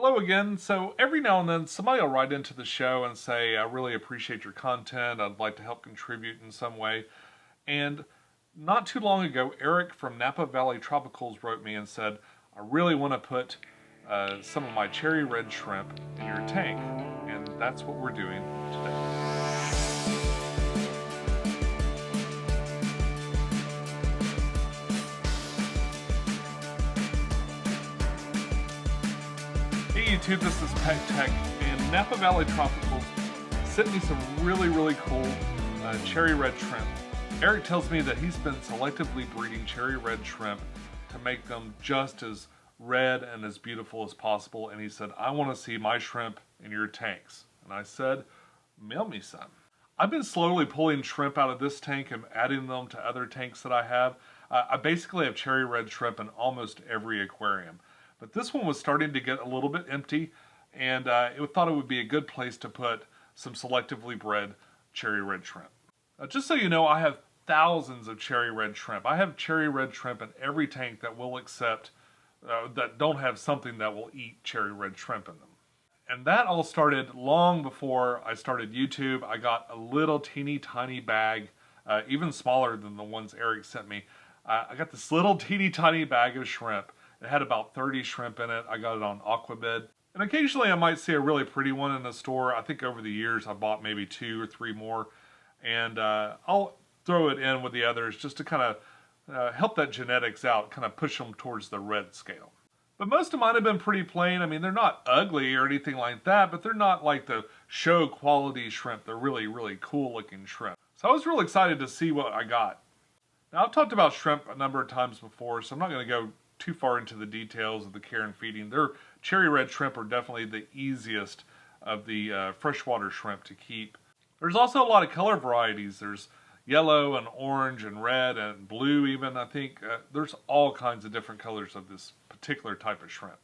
Hello again. So every now and then somebody will write into the show and say, I really appreciate your content. I'd like to help contribute in some way. And not too long ago, Eric from Napa Valley Tropicals wrote me and said, I really want to put some of my cherry red shrimp in your tank. And that's what we're doing today. Hey YouTube, this is Pecktec, and Napa Valley Tropicals sent me some really cool cherry red shrimp. Eric tells me that he's been selectively breeding cherry red shrimp to make them just as red and as beautiful as possible, and he said, I want to see my shrimp in your tanks. And I said, mail me some. I've been slowly pulling shrimp out of this tank and adding them to other tanks that I have. I basically have cherry red shrimp in almost every aquarium. But this one was starting to get a little bit empty, and I thought it would be a good place to put some selectively bred cherry red shrimp. Just so you know, I have thousands of cherry red shrimp. I have cherry red shrimp in every tank that will accept, that don't have something that will eat cherry red shrimp in them. And that all started long before I started YouTube. I got a little teeny tiny bag, even smaller than the ones Eric sent me. I got this little teeny tiny bag of shrimp. It had about 30 shrimp in it. I got it on Aquabid. And occasionally I might see a really pretty one in the store. I think over the years I bought maybe 2 or 3 more. And I'll throw it in with the others just to kind of help that genetics out, kind of push them towards the red scale. But most of mine have been pretty plain. I mean, they're not ugly or anything like that, but they're not like the show quality shrimp. They're really cool looking shrimp. So I was real excited to see what I got. Now I've talked about shrimp a number of times before, so I'm not going to go too far into the details of the care and feeding. Their cherry red shrimp are definitely the easiest of the freshwater shrimp to keep. There's also a lot of color varieties. There's yellow and orange and red and blue even, I think. There's all kinds of different colors of this particular type of shrimp.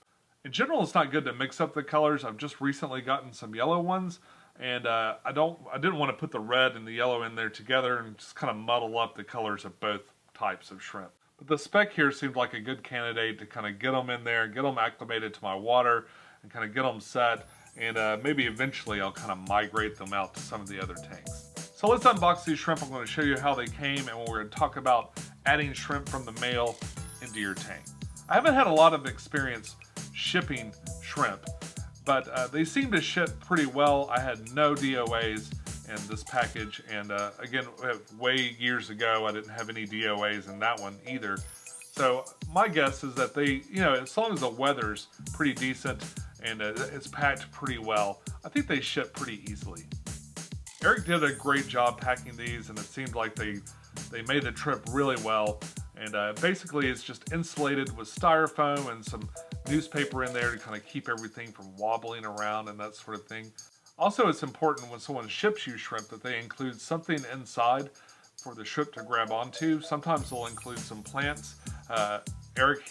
In general, it's not good to mix up the colors. I've just recently gotten some yellow ones, and I didn't want to put the red and the yellow in there together and just kind of muddle up the colors of both types of shrimp. But the Spec here seemed like a good candidate to kind of get them in there, get them acclimated to my water, and kind of get them set, and maybe eventually I'll kind of migrate them out to some of the other tanks. So let's unbox these shrimp. I'm going to show you how they came, and we're going to talk about adding shrimp from the mail into your tank. I haven't had a lot of experience shipping shrimp, but they seem to ship pretty well. I had no DOAs in this package, and again, way years ago I didn't have any DOAs in that one either. So my guess is that they, as long as the weather's pretty decent and it's packed pretty well, I think they ship pretty easily. Eric did a great job packing these, and it seemed like they made the trip really well. And basically it's just insulated with styrofoam and some newspaper in there to kind of keep everything from wobbling around and that sort of thing. Also, it's important when someone ships you shrimp that they include something inside for the shrimp to grab onto. Sometimes they'll include some plants. Eric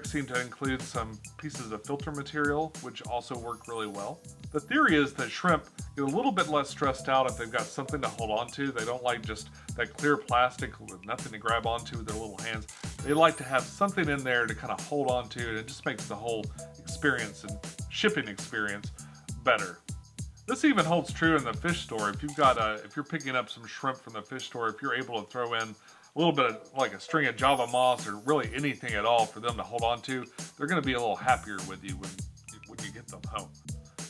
seemed to include some pieces of filter material, which also work really well. The theory is that shrimp get a little bit less stressed out if they've got something to hold onto. They don't like just that clear plastic with nothing to grab onto with their little hands. They like to have something in there to kind of hold onto, and it just makes the whole experience and shipping experience better. This even holds true in the fish store. If you're picking up some shrimp from the fish store, if you're able to throw in a little bit of like a string of Java moss or really anything at all for them to hold on to, they're going to be a little happier with you when you get them home.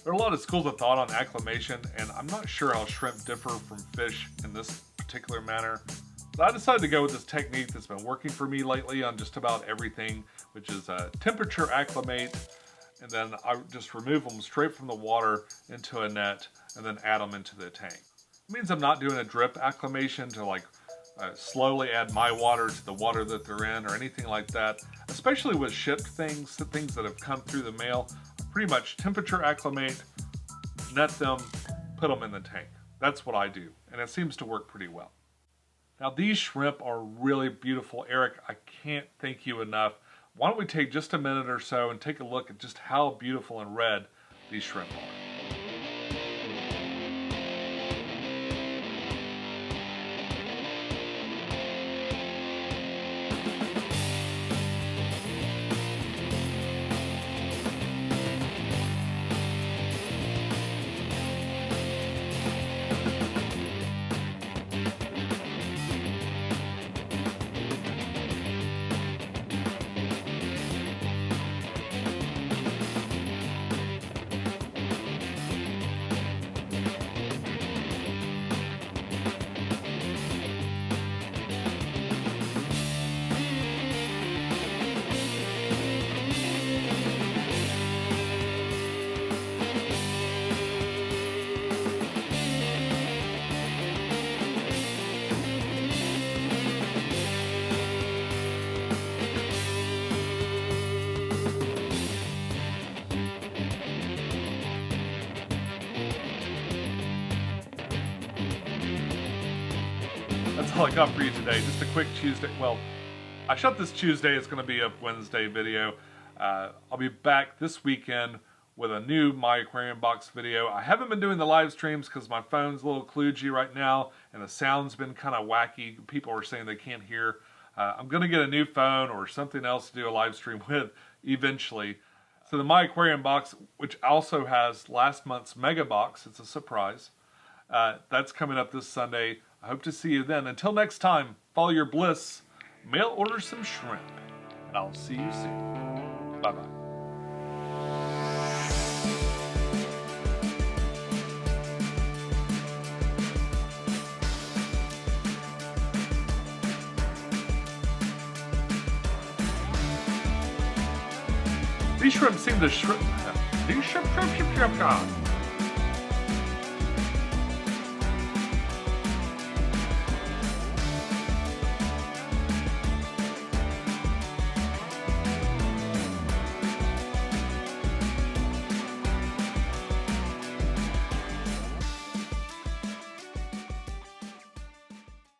There are a lot of schools of thought on acclimation, and I'm not sure how shrimp differ from fish in this particular manner. But I decided to go with this technique that's been working for me lately on just about everything, which is temperature acclimate. And then I just remove them straight from the water into a net and then add them into the tank. It means I'm not doing a drip acclimation to slowly add my water to the water that they're in or anything like that. Especially with shipped things that have come through the mail, I pretty much temperature acclimate, net them, put them in the tank. That's what I do, and it seems to work pretty well. Now these shrimp are really beautiful. Eric, I can't thank you enough. Why don't we take just a minute or so and take a look at just how beautiful and red these shrimp are. all I got for you today. Just a quick Tuesday. Well, I shot this Tuesday. It's going to be a Wednesday video. I'll be back this weekend with a new My Aquarium Box video. I haven't been doing the live streams because my phone's a little kludgy right now and the sound's been kind of wacky. People are saying they can't hear. I'm going to get a new phone or something else to do a live stream with eventually. So the My Aquarium Box, which also has last month's Mega Box, it's a surprise. That's coming up this Sunday. I hope to see you then. Until next time, follow your bliss, mail order some shrimp, and I'll see you soon. Bye-bye. These shrimp seem to shrimp. These shrimp.